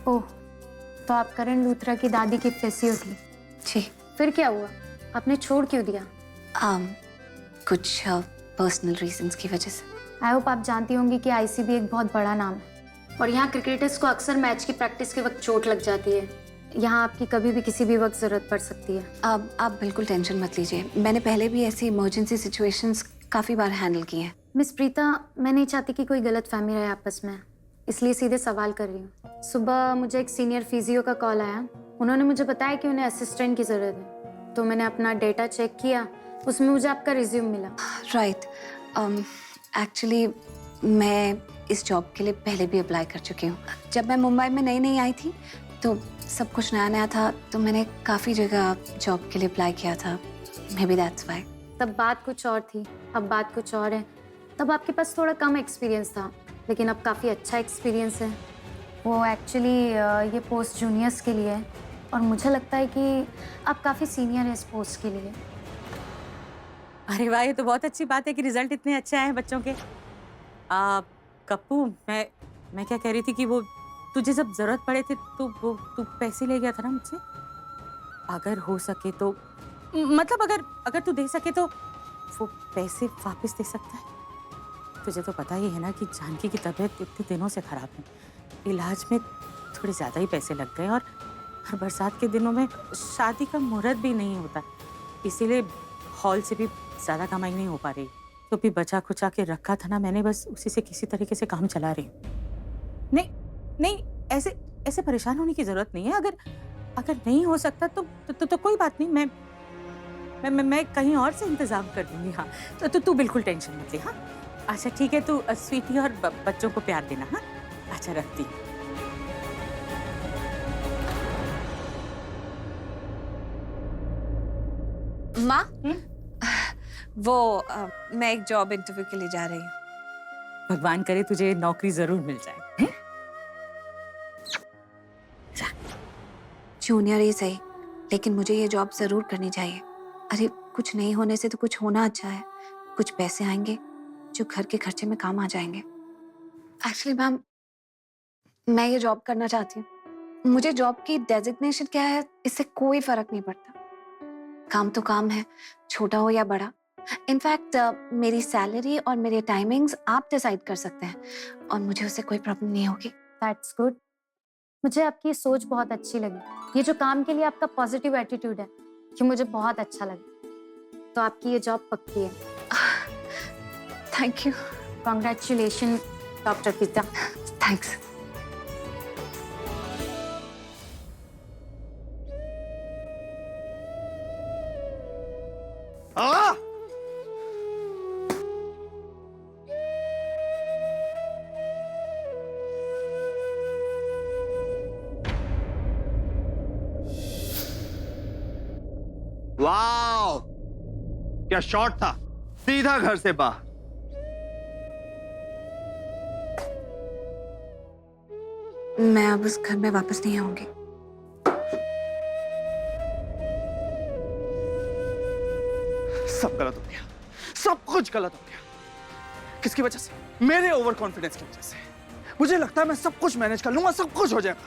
ओह, तो आप करण लूथरा की दादी की फेसियो थी। जी। फिर क्या हुआ? आपने छोड़ क्यों दिया? कुछ पर्सनल रीजंस की वजह से। आई होप आप जानती होंगी कि आईसीबी एक बहुत बड़ा नाम है और यहाँ क्रिकेटर्स को अक्सर मैच की प्रैक्टिस के वक्त चोट लग जाती है। यहाँ आपकी कभी भी किसी भी वक्त जरूरत पड़ सकती है। आप बिल्कुल टेंशन मत लीजिए, मैंने पहले भी ऐसी इमरजेंसी सिचुएशंस काफ़ी बार हैंडल की हैं। मिस प्रीता, मैं नहीं चाहती कि कोई गलतफहमी रहे आपस में, इसलिए सीधे सवाल कर रही हूँ। सुबह मुझे एक सीनियर फिजियो का कॉल आया। उन्होंने मुझे बताया कि उन्हें असिस्टेंट की ज़रूरत है, तो मैंने अपना डेटा चेक किया, उसमें मुझे आपका रिज्यूम मिला। राइट। एक्चुअली मैं इस जॉब के लिए पहले भी अप्लाई कर चुकी हूँ। जब मैं मुंबई में नई आई थी तो सब कुछ नया था, तो मैंने काफ़ी जगह जॉब के लिए अप्लाई किया था। May be that's why. तब बात कुछ और थी, अब बात कुछ और है। तब आपके पास थोड़ा कम एक्सपीरियंस था, लेकिन अब काफ़ी अच्छा एक्सपीरियंस है। वो एक्चुअली ये पोस्ट जूनियर्स के लिए है और मुझे लगता है कि आप काफ़ी सीनियर हैं इस पोस्ट के लिए। अरे वाह, ये तो बहुत अच्छी बात है कि रिजल्ट इतने अच्छे आए हैं बच्चों के। कप्पू, मैं क्या कह रही थी कि वो तुझे जब जरूरत पड़े थे तो वो तू पैसे ले गया था ना मुझसे। अगर हो सके तो मतलब अगर तू दे सके तो वो पैसे वापस दे सकता है। तुझे तो पता ही है ना कि जानकी की तबीयत इतने दिनों से खराब है, इलाज में थोड़े ज्यादा ही पैसे लग गए और बरसात के दिनों में शादी का मुहूर्त भी नहीं होता, इसीलिए हॉल से भी ज्यादा कमाई नहीं हो पा रही। तो भी बचा खुचा के रखा था ना मैंने, बस उसी से किसी तरीके से काम चला रही हूँ। नहीं, ऐसे परेशान होने की जरूरत नहीं है। अगर नहीं हो सकता तो कोई बात नहीं, मैं कहीं और से इंतजाम कर दूंगी। हाँ, तो तू बिल्कुल टेंशन मत ले। हाँ, अच्छा ठीक है, तू स्वीटी और बच्चों को प्यार देना। हाँ, अच्छा रखती हूँ। माँ, मैं एक जॉब इंटरव्यू के लिए जा रही हूँ। भगवान करे तुझे नौकरी जरूर मिल जाए। जूनियर ही सही, लेकिन मुझे ये जॉब जरूर करनी चाहिए। अरे कुछ नहीं होने से तो कुछ होना अच्छा है। कुछ पैसे आएंगे जो घर के खर्चे में काम आ जाएंगे। एक्चुअली मैम, मैं ये जॉब करना चाहती हूँ। मुझे जॉब की डेजिग्नेशन क्या है इससे कोई फर्क नहीं पड़ता। काम तो काम है, छोटा हो या बड़ा। इनफैक्ट मेरी सैलरी और मेरे टाइमिंग्स आप डिसाइड कर सकते हैं और मुझे उससे कोई प्रॉब्लम नहीं होगी। That's good. मुझे आपकी ये सोच बहुत अच्छी लगी। ये जो काम के लिए आपका पॉजिटिव एटीट्यूड है, ये मुझे बहुत अच्छा लगा। तो आपकी ये जॉब पक्की है। Thank you. Congratulation doctor Preeta. Thanks. Wow, क्या शॉट था, सीधा घर से बाहर। मैं अब उस घर में वापस नहीं आऊंगी। सब गलत हो गया, सब कुछ गलत हो गया। किसकी वजह से? मेरे ओवर कॉन्फिडेंस की वजह से। मुझे लगता है मैं सब कुछ मैनेज कर लूंगा, सब कुछ हो जाएगा।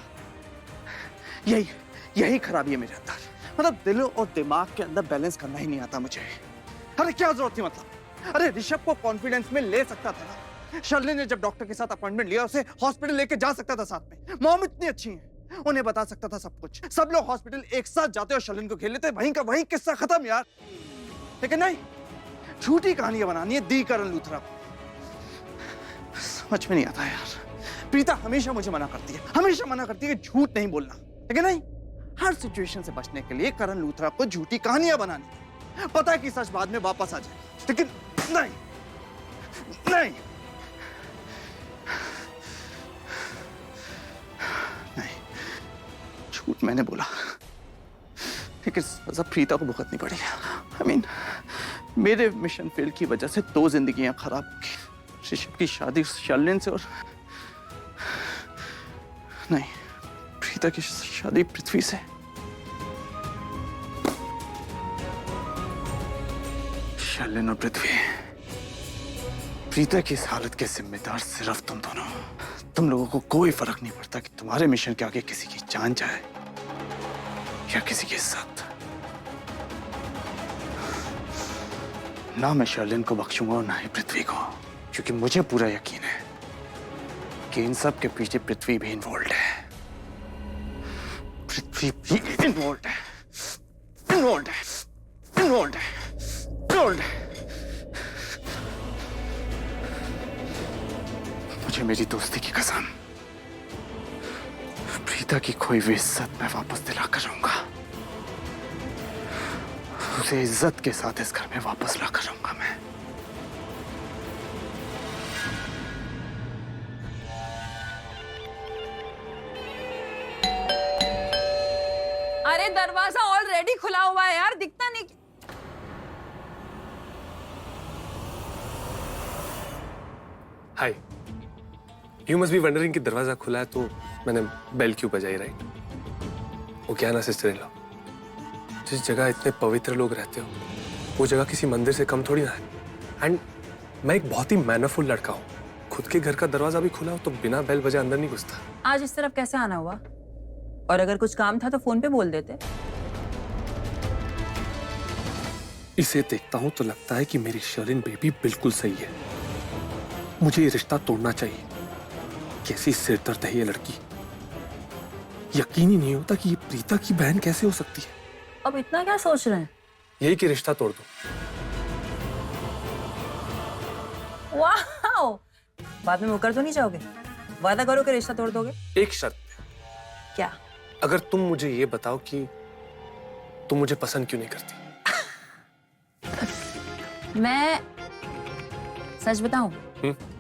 यही खराबी है मेरे अंदर। मतलब दिल और दिमाग के अंदर बैलेंस करना ही नहीं आता मुझे। अरे क्या जरूरत थी मतलब? अरे ऋषभ को कॉन्फिडेंस में ले सकता था ना। शर्लिन ने जब डॉक्टर के साथ अपॉइंटमेंट लिया, उसे हॉस्पिटल लेके जा सकता था साथ में। मॉम इतनी अच्छी है, उन्हें बता सकता था सब कुछ। सब लोग हॉस्पिटल एक साथ जाते और शर्लिन को घेर लेते, वहीं का वहीं किस्सा खत्म यार। लेकिन नहीं, झूठी कहानियां बनानी है दी करण लूथरा को। समझ में नहीं आता यार। प्रीता हमेशा मुझे मना करती है, हमेशा मना करती है कि झूठ नहीं बोलना, लेकिन नहीं, हर सिचुएशन से बचने के लिए करण लूथरा को झूठी कहानियां बनानी है। पता है कि सच बाद में वापस आ जाए, लेकिन नहीं, नहीं, नहीं, झूठ मैंने बोला, लेकिन सजा प्रीता को भुगतनी पड़ी। I mean, मेरे मिशन फेल की वजह से 2 जिंदगियां खराब हो गई। ऋषभ की शादी शर्लिन से और नहीं, प्रीता की शादी पृथ्वी से। शर्लिन और पृथ्वी प्रीता की इस हालत के जिम्मेदार सिर्फ तुम दोनों। तुम लोगों को कोई फर्क नहीं पड़ता कि तुम्हारे मिशन के आगे किसी की जान जाए या किसी की इज्जत। ना मैं शर्लिन को बख्शूंगा और ना ही पृथ्वी को, क्योंकि मुझे पूरा यकीन है कि इन सब के पीछे पृथ्वी भी इन्वॉल्व है। पृथ्वी भी इन्वॉल्व है, इन्वॉल्व है, इन्वॉल्व है, इन्वॉल्व है। मुझे मेरी दोस्ती की कसम, प्रीता की खोई हुई इज्जत मैं वापस दिला कर रहूंगा। उसे इज्जत के साथ इस घर में वापस ला कर रहूंगा मैं। अरे दरवाजा ऑलरेडी खुला हुआ है यार, दिखता नहीं। हाय, यू मस्ट बी वंडरिंग कि दरवाजा खुला है तो मैंने बेल क्यों बजाई, राइट? वो क्या ना सिस्टर इन लॉ, जिस जगह इतने पवित्र लोग रहते हो वो जगह किसी मंदिर से कम थोड़ी ना है। एंड मैं एक बहुत ही मैनरफुल लड़का हूँ, खुद के घर का दरवाजा भी खुला हो तो बिना बेल बजाए अंदर नहीं घुसता। आज इस तरफ कैसे आना हुआ? और अगर कुछ काम था तो फोन पे बोल देते। इसे देखता हूँ तो लगता है कि मेरी शर्लिन बेबी बिल्कुल सही है। मुझे ये रिश्ता तोड़ना चाहिए। कैसी सिरदर्द है ये लड़की, यकीन ही नहीं होता कि ये प्रीता की बहन कैसे हो सकती है। अब इतना क्या सोच रहे हैं? यही कि रिश्ता तोड़ दो। वाह, बाद में मुकर तो नहीं जाओगे? वादा करो कि रिश्ता तोड़ दोगे। एक शर्त पे। क्या? अगर तुम मुझे ये बताओ कि तुम मुझे पसंद क्यों नहीं करती। मैं सच बताऊं?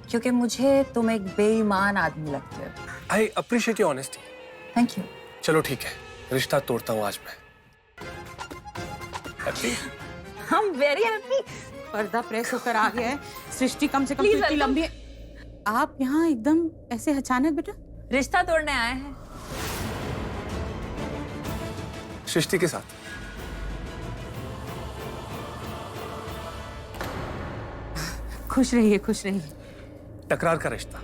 क्योंकि मुझे तुम एक बेईमान आदमी लगते हो। I appreciate your honesty. Thank you. चलो ठीक है, रिश्ता तोड़ता हूँ आज मैं। हम वेरी हैप्पी। पर्दा प्रेस होकर आ गया है। सृष्टि कम से कम Please इतनी welcome. लंबी है। आप यहाँ एकदम ऐसे अचानक बेटा? रिश्ता तोड़ने आए हैं। सृष्टि के साथ। खुश रहिए, खुश रहिए। टकरार का रिश्ता।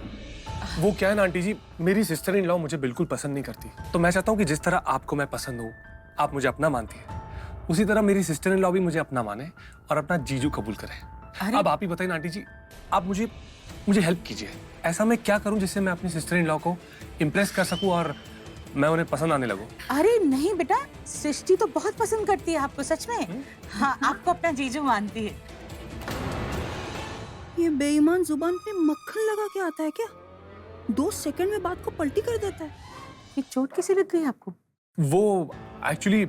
वो क्या है ना आंटी जी, मेरी सिस्टर इन लॉ मुझे बिल्कुल पसंद नहीं करती, तो मैं चाहता हूँ कि जिस तरह आपको मैं पसंद हूँ, आप मुझे अपना मानती है, उसी तरह मेरी सिस्टर इन लॉ भी मुझे अपना माने और अपना जीजू कबूल करे। अब आप ही बताइए ना आंटी जी, आप मुझे हेल्प कीजिए। ऐसा मैं क्या करूं जिससे मैं अपनी सिस्टर इन लॉ को इम्प्रेस कर सकूं और मैं उन्हें पसंद आने लगूं। अरे नहीं बेटा, सृष्टि तो बहुत पसंद करती है आपको, सच में। हाँ, आपको अपना जीजू मानती है। ये बेईमान जुबान पे मक्खन लगा के आता है क्या? 2 सेकंड में बात को पलटी कर देता है। ये चोट कैसे लग गई आपको? वो एक्चुअली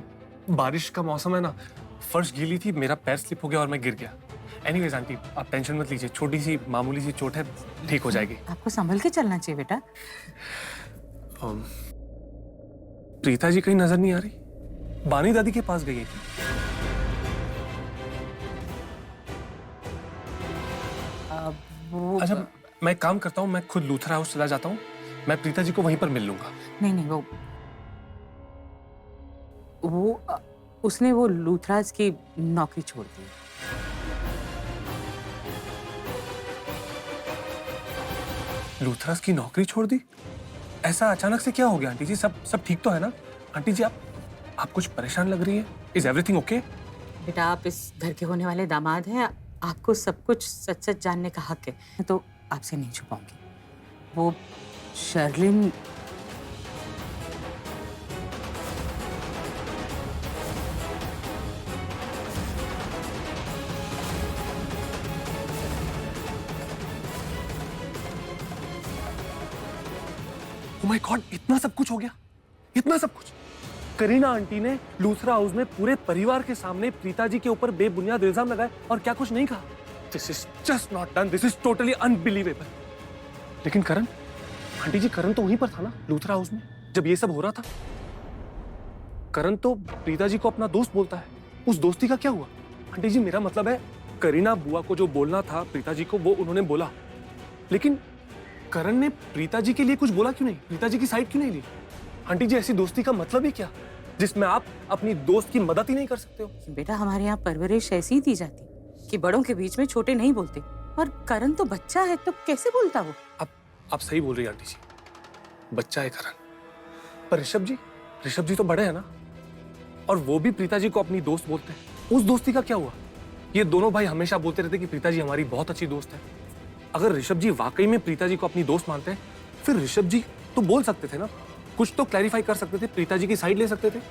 बारिश का मौसम है ना, फर्श गीली थी, मेरा पैर स्लिप हो गया और मैं गिर गया। एनीवेज आंटी, आप टेंशन मत लीजिए, छोटी सी मामूली सी चोट है, ठीक हो जाएगी। आपको संभल के चलना चाहिए बेटा। प्रीता जी कहीं नजर नहीं आ रही, बानी दादी के पास गई है। अच्छा, मैं काम करता हूँ, मैं खुद लूथरा हाउस चला जाता हूँ, मैं प्रीता जी को वहीं पर मिल लूंगा। नहीं, उसने वो लूथराज की नौकरी छोड़ दी। लूथरास की नौकरी छोड़ दी? ऐसा अचानक से क्या हो गया आंटी जी? सब ठीक तो है ना? आंटी जी आप कुछ परेशान लग रही है। Is everything okay? बेटा, आप इस घर के होने वाले दामाद हैं, आपको सब कुछ सच सच जानने का हक है, मैं तो आपसे नहीं छुपाऊंगी। वो शर्लिन ओह माय गॉड, इतना सब कुछ हो गया, इतना सब कुछ। करीना आंटी ने लूथरा हाउस में पूरे परिवार के सामने प्रीता जी के ऊपर बेबुनियाद इल्जाम लगाए और क्या कुछ नहीं कहा। This is just not done, this is totally unbelievable. लेकिन करण, आंटी जी करण तो वहीं पर था ना लूथरा हाउस में जब ये सब हो रहा था। करण तो प्रीता जी को अपना दोस्त बोलता है, उस दोस्ती का क्या हुआ? आंटी जी मेरा मतलब है, करीना बुआ को जो बोलना था प्रीता जी को वो उन्होंने बोला, लेकिन करण ने प्रीता जी के लिए कुछ बोला क्यों नहीं? प्रीता जी की साइड क्यों नहीं ली? आंटी जी ऐसी दोस्ती का मतलब ही क्या जिसमें आप अपनी दोस्त की मदद ही नहीं कर सकते हो? बेटा, हमारे यहाँ परवरिश ऐसी ही दी जाती कि बड़ों के बीच में छोटे नहीं बोलते। और करण तो बच्चा है, तो कैसे बोलता वो? आप सही बोल रही हैं आंटी जी, बच्चा है करण। पर ऋषभ जी तो बड़े हैं ना, और वो भी प्रीता जी को अपनी दोस्त बोलते हैं। उस दोस्ती का क्या हुआ? ये दोनों भाई हमेशा बोलते रहते कि प्रीता जी हमारी बहुत अच्छी दोस्त है। अगर ऋषभ जी वाकई में प्रीता जी को अपनी दोस्त मानते हैं, फिर ऋषभ जी तो बोल सकते थे ना, कुछ तो क्लैरिफाई कर सकते थे, प्रीता जी की साइड ले सकते थे।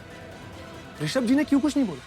ऋषभ जी ने क्यों कुछ नहीं बोला?